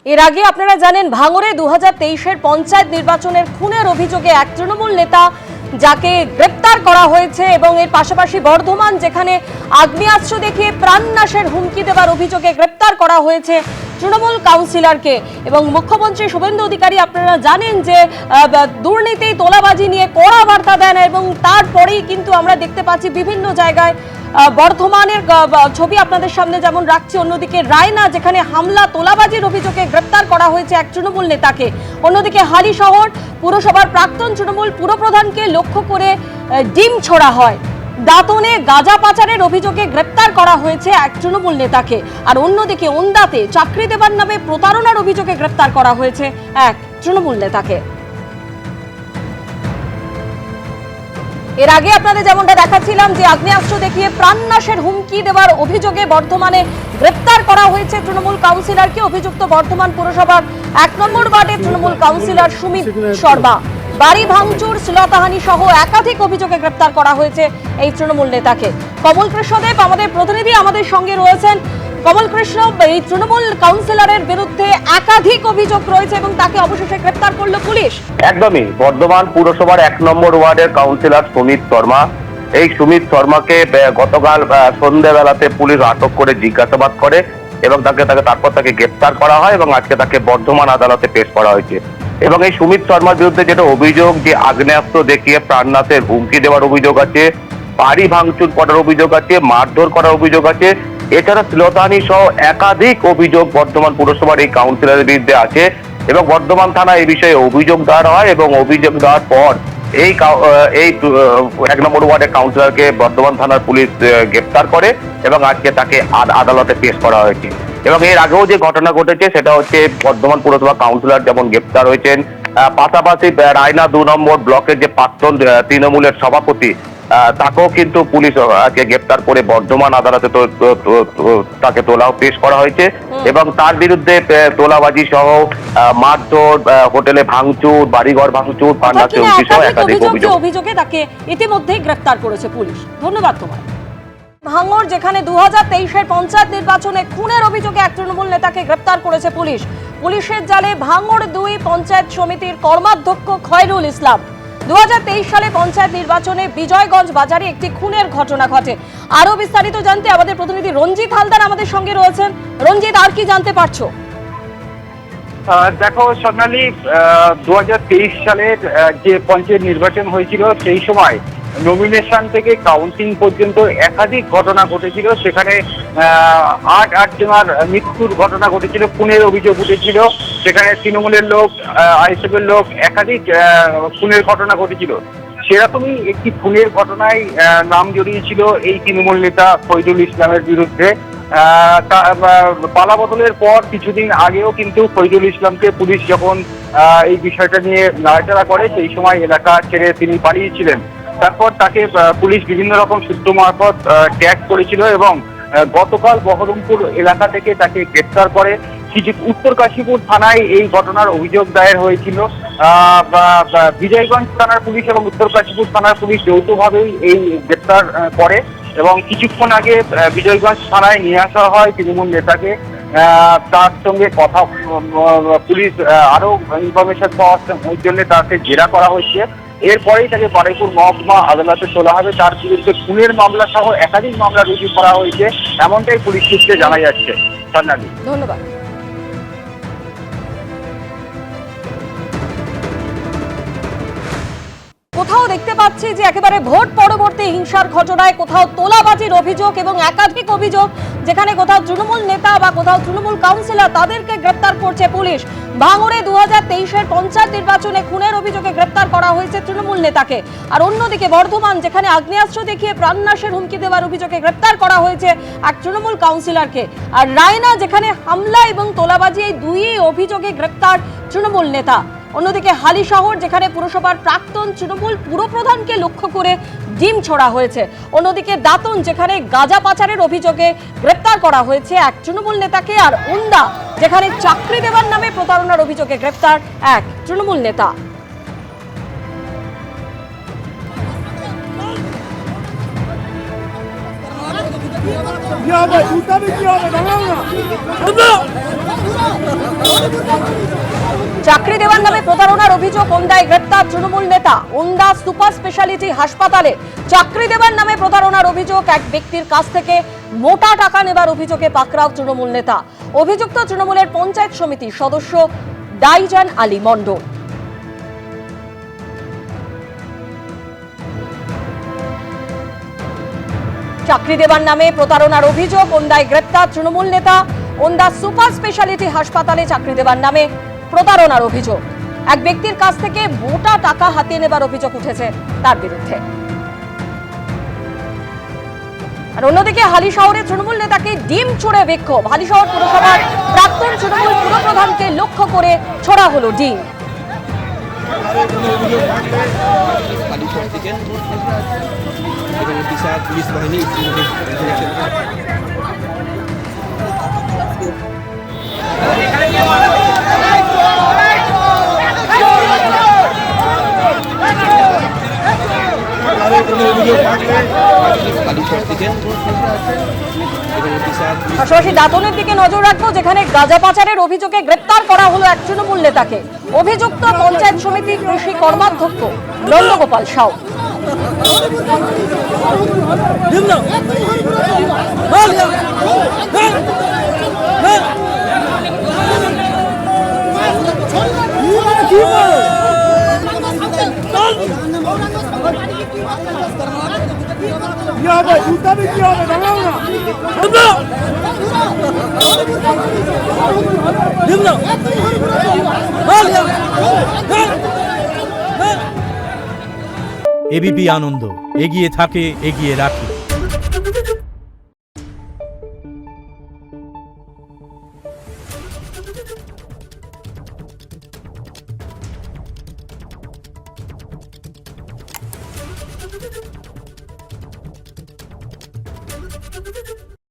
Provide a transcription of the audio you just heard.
এর আগে আপনারা জানেন ভাঙড়ে 2023-এর পঞ্চায়েত নির্বাচনের খুনের অভিযোগে এক তৃণমূল নেতা যাকে গ্রেপ্তার করা হয়েছে এবং এর পাশাপাশি বর্ধমান যেখানে আগ্নেয়াস্ত্র দেখিয়ে প্রাণনাশের হুমকি দেওয়ার অভিযোগে গ্রেপ্তার করা হয়েছে তৃণমূল কাউন্সিলরকে। এবং মুখ্যমন্ত্রী শুভেন্দু অধিকারী আপনারা জানেন যে দুর্নীতি তোলাবাজি নিয়ে কড়া বার্তা দেন এবং তারপরেই কিন্তু আমরা দেখতে পাচ্ছি বিভিন্ন জায়গায় বর্ধমানের ছবি আপনাদের সামনে যেমন রাখছি, অন্যদিকে রায়না যেখানে হামলা তোলাবাজির অভিযোগে গ্রেপ্তার করা হয়েছে এক তৃণমূল নেতাকে, অন্যদিকে হালিশহর পুরসভার প্রাক্তন তৃণমূল পুরপ্রধানকে লক্ষ্য করে ডিম ছোড়া হয়, দাঁতনে গাঁজা পাচারের অভিযোগে গ্রেপ্তার করা হয়েছে এক তৃণমূল নেতাকে, আর অন্যদিকে ওন্দাতে চাকরি দেবার নামে প্রতারণার অভিযোগে গ্রেপ্তার করা হয়েছে এক তৃণমূল নেতাকে। এর আগে আপনাদের যেমনটা দেখাচ্ছিলাম যে আগ্নেয়াস্ত্র দেখিয়ে প্রাণনাশের হুমকি দেওয়ার অভিযোগে বর্ধমানে গ্রেপ্তার করা হয়েছে তৃণমূল কাউন্সিলরকে। অভিযুক্ত বর্ধমান পুরসভার 1 নম্বর ওয়ার্ডের তৃণমূল কাউন্সিলর সুমিত শর্মা। বাড়ি ভাঙচুর, শ্লীলতাহানি সহ একাধিক অভিযোগে গ্রেপ্তার করা হয়েছে এই তৃণমূল নেতাকে। কমল কৃষ্ণদেব আমাদের প্রতিনিধি আমাদের সঙ্গে রয়েছেন। কমল কৃষ্ণ, এই তৃণমূল কাউন্সিলরের বিরুদ্ধে একাধিক অভিযোগ রয়েছে এবং তাকে অবশেষে গ্রেপ্তার করলো পুলিশ। একদমই, বর্ধমান পুরসভার 1 নম্বর ওয়ার্ডের কাউন্সিলর সুমিত শর্মা, এই সুমিত শর্মাকে গতকাল সন্ধ্যেবেলাতে পুলিশ আটক করে জিজ্ঞাসাবাদ করে এবং তারপর তাকে গ্রেপ্তার করা হয় এবং আজকে তাকে বর্ধমান আদালতে পেশ করা হয়েছে। এবং এই সুমিত শর্মার বিরুদ্ধে যেটা অভিযোগ, যে আগ্নেয়াস্ত্র দেখিয়ে প্রাণনাশের হুমকি দেওয়ার অভিযোগ আছে, বাড়ি ভাঙচুর করার অভিযোগ আছে, মারধর করার অভিযোগ আছে, এছাড়া শ্লীলতাহানি সহ একাধিক অভিযোগ বর্ধমান পুরসভার এই কাউন্সিলরের বিরুদ্ধে আছে। এবং বর্ধমান থানা এই বিষয়ে অভিযোগ দেওয়া হয় এবং অভিযোগ দেওয়ার পর এই 1 নম্বর ওয়ার্ডের কাউন্সিলরকে বর্ধমান থানার পুলিশ গ্রেপ্তার করে এবং আজকে তাকে আদালতে পেশ করা হয়েছে। এবং এর আগেও যে ঘটনা ঘটেছে সেটা হচ্ছে বর্ধমান পুরসভা কাউন্সিলর যেমন গ্রেপ্তার হয়েছেন, পাশাপাশি রায়না 2 নম্বর ব্লকের যে প্রাক্তন তৃণমূলের সভাপতি তাকেও কিন্তু পুলিশ গ্রেপ্তার করে বর্ধমান আদালতে তাকে পেশ করা হয়েছে। এবং তার বিরুদ্ধে তোলাবাজি সহ মারধর, হোটেলে ভাঙচুর, বাড়িঘর ভাঙচুর, প্রাণনাশের হুমকি সহ একাধিক অভিযোগে তাকে ইতিমধ্যেই গ্রেপ্তার করেছে পুলিশ। ধন্যবাদ তোমায়। ভাঙড় যেখানে 2023-এর পঞ্চায়েত নির্বাচনে খুনের অভিযোগে এক তৃণমূল নেতাকে গ্রেপ্তার করেছে পুলিশ। পুলিশের জালে ভাঙড় 2 পঞ্চায়েত সমিতির কর্মাধ্যক্ষ খয়রুল ইসলাম। 2023 সালে পঞ্চায়েত নির্বাচনে বিজয়গঞ্জ বাজারে একটি খুনের ঘটনা ঘটে। আরো বিস্তারিত জানতে আমাদের প্রতিনিধি রঞ্জিত হালদার আমাদের সঙ্গে রয়েছেন। রঞ্জিত, আর কি জানতে পারছো? দেখো সোনালী, 2023 সালের যে পঞ্চায়েত নির্বাচন হয়েছিল সেই সময় নমিনেশন থেকে কাউন্টিং পর্যন্ত একাধিক ঘটনা ঘটেছিল। সেখানে 8 জনের মৃত্যুর ঘটনা ঘটেছিল, খুনের অভিযোগ উঠেছিল। সেখানে তৃণমূলের লোক, আইএসএফের লোক, একাধিক খুনের ঘটনা ঘটেছিল। সেরকমই একটি খুনের ঘটনায় নাম জড়িয়েছিল এই তৃণমূল নেতা ফৈজুল ইসলামের বিরুদ্ধে। পালাবদলের পর কিছুদিন আগেও কিন্তু ফৈজুল ইসলামকে পুলিশ যখন এই বিষয়টা নিয়ে নাড়াচাড়া করে সেই সময় এলাকা ছেড়ে তিনি পালিয়েছিলেন। তারপর তাকে পুলিশ বিভিন্ন রকম সূত্র মারফত ট্র্যাক করেছিল এবং গতকাল বহরমপুর এলাকা থেকে তাকে গ্রেপ্তার করে। উত্তর কাশীপুর থানায় এই ঘটনার অভিযোগ দায়ের হয়েছিল। বিজয়গঞ্জ থানার পুলিশ এবং উত্তর কাশীপুর থানার পুলিশ যৌথভাবেই এই গ্রেপ্তার করে এবং কিছুক্ষণ আগে বিজয়গঞ্জ থানায় নিয়ে আসা হয় তৃণমূল নেতাকে। তার সঙ্গে কথা পুলিশ আরো ইনফরমেশন পাওয়ার জন্য তাকে জেরা করা হয়েছে। এরপরেই তাকে বারুইপুর মহকুমা আদালতে তোলা হবে। তার বিরুদ্ধে খুনের মামলা সহ একাধিক মামলা রুজু করা হয়েছে, এমনটাই পুলিশ সূত্রে জানা যাচ্ছে। ধন্যবাদ। কোথাও দেখতে পাচ্ছি যে একেবারে ভোট পরবর্তী হিংসার ঘটনায় কোথাও তোলাবাজির অভিযোগ এবং একাধিক অভিযোগ, যেখানে কোথাও তৃণমূল নেতা বা কোথাও তৃণমূল কাউন্সিলর তাদেরকে গ্রেপ্তার করছে পুলিশ। ভাঙড়ে 2023-এর পঞ্চায়েত নির্বাচনে খুনের অভিযোগে গ্রেপ্তার করা হয়েছে তৃণমূল নেতাকে, আর অন্যদিকে বর্ধমান যেখানে আগ্নেয়াস্ত্র দেখিয়ে প্রাণনাশের হুমকি দেওয়ার অভিযোগে গ্রেপ্তার করা হয়েছে এক তৃণমূল কাউন্সিলরকে, আর রায়না যেখানে হামলা এবং তোলাবাজি এই 2 অভিযোগে গ্রেপ্তার তৃণমূল নেতা। অন্যদিকে হালিশহর যেখানে পুরসভার প্রাক্তন তৃণমূল পুরপ্রধানকে লক্ষ্য করে ডিম ছোড়া হয়েছে। অন্যদিকে দাঁতন যেখানে গাঁজা পাচারের অভিযোগে গ্রেপ্তার করা হয়েছে এক তৃণমূল নেতাকে, আর ওন্দা যেখানে চাকরি দেওয়ার নামে প্রতারণার অভিযোগে গ্রেপ্তার এক তৃণমূল নেতা। কি হবে দুটাবে কি হবে দাঁড়াও না চাকরি দেওয়ার নামে প্রতারণার অভিযোগ ওন্দায় গ্রেপ্তার তৃণমূল নেতা। ওন্দা সুপার স্পেশালিটি হাসপাতালে চাকরি দেওয়ার নামে প্রতারণার অভিযোগ, এক ব্যক্তির কাছ থেকে মোটা টাকা নেবার অভিযোগে পাকড়াও তৃণমূল নেতা। অভিযুক্ত তৃণমূলের পঞ্চায়েত সমিতির সদস্য ডাইজান আলী মণ্ডল। চাকরি দেওয়ার নামে প্রতারণার অভিযোগ, ওন্দায় গ্রেপ্তার তৃণমূল নেতা। ওন্দা সুপার স্পেশালিটি হাসপাতালে চাকরি দেওয়ার নামে প্রতারণার অভিযোগ, এক ব্যক্তির কাছ থেকে মোটা টাকা হাতিয়ে নেবার অভিযোগ উঠেছে তার বিরুদ্ধে। আর অন্যদিকে হালিশহরে তৃণমূল নেতাকে ডিম ছুড়ে বিক্ষোভ। হালিশহর পুরসভার প্রাক্তন তৃণমূল পুরপ্রধানকে লক্ষ্য করে ছোড়া হলো ডিম। হালিশহর থেকে এখানে বিশাল পুলিশ বাহিনী হালিশহর থেকে এখানে বিশাল পাশাপাশি দাঁতনের দিকে নজর রাখবো, যেখানে গাঁজা পাচারের অভিযোগে গ্রেপ্তার করা হলো এক তৃণমূল নেতাকে। অভিযুক্ত পঞ্চায়েত সমিতির কৃষি কর্মাধ্যক্ষ নন্দগোপাল সাউ। কি হবে দুটাবে কি হবে দাঁড়াও না এবিপি আনন্দ, এগিয়ে থাকে, এগিয়ে রাখে।